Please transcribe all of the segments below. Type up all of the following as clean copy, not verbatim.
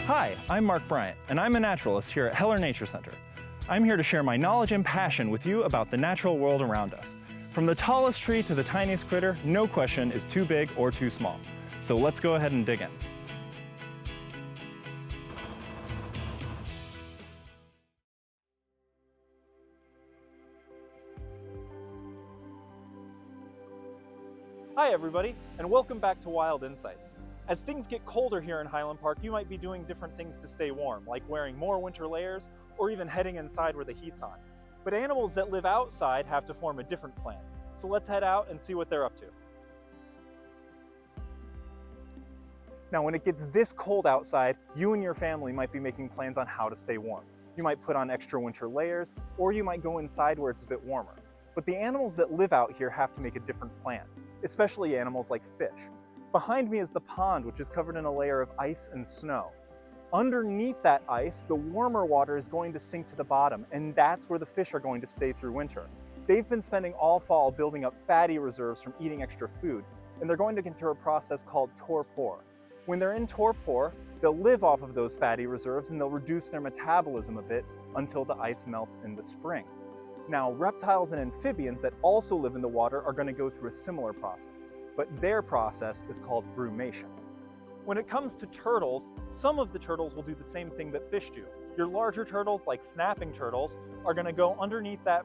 Hi, I'm Mark Bryant, and I'm a naturalist here at Heller Nature Center. I'm here to share my knowledge and passion with you about the natural world around us. From the tallest tree to the tiniest critter, no question is too big or too small. So let's go ahead and dig in. Hi everybody, and welcome back to Wild Insights. As things get colder here in Highland Park, you might be doing different things to stay warm, like wearing more winter layers or even heading inside where the heat's on. But animals that live outside have to form a different plan. So let's head out and see what they're up to. Now, when it gets this cold outside, you and your family might be making plans on how to stay warm. You might put on extra winter layers, or you might go inside where it's a bit warmer. But the animals that live out here have to make a different plan, especially animals like fish. Behind me is the pond, which is covered in a layer of ice and snow. Underneath that ice, the warmer water is going to sink to the bottom, and that's where the fish are going to stay through winter. They've been spending all fall building up fatty reserves from eating extra food, and they're going to enter a process called torpor. When they're in torpor, they'll live off of those fatty reserves and they'll reduce their metabolism a bit until the ice melts in the spring. Now, reptiles and amphibians that also live in the water are going to go through a similar process, but their process is called brumation. When it comes to turtles, some of the turtles will do the same thing that fish do. Your larger turtles, like snapping turtles, are going to go underneath that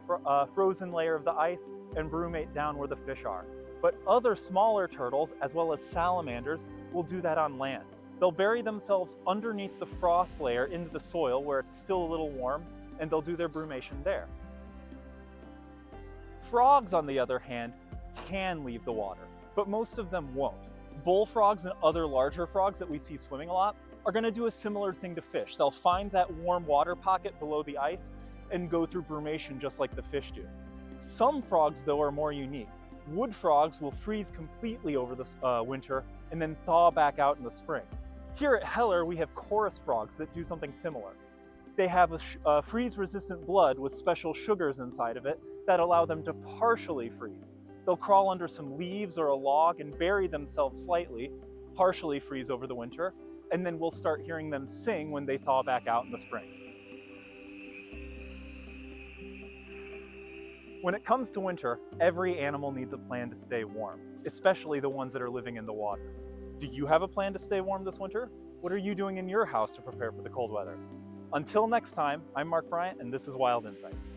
frozen layer of the ice and brumate down where the fish are. But other smaller turtles, as well as salamanders, will do that on land. They'll bury themselves underneath the frost layer into the soil where it's still a little warm, and they'll do their brumation there. Frogs, on the other hand, can leave the water, but most of them won't. Bullfrogs and other larger frogs that we see swimming a lot are going to do a similar thing to fish. They'll find that warm water pocket below the ice and go through brumation just like the fish do. Some frogs, though, are more unique. Wood frogs will freeze completely over the winter and then thaw back out in the spring. Here at Heller, we have chorus frogs that do something similar. They have a freeze-resistant blood with special sugars inside of it that allow them to partially freeze. They'll crawl under some leaves or a log and bury themselves slightly, partially freeze over the winter, and then we'll start hearing them sing when they thaw back out in the spring. When it comes to winter, every animal needs a plan to stay warm, especially the ones that are living in the water. Do you have a plan to stay warm this winter? What are you doing in your house to prepare for the cold weather? Until next time, I'm Mark Bryant, and this is Wild Insights.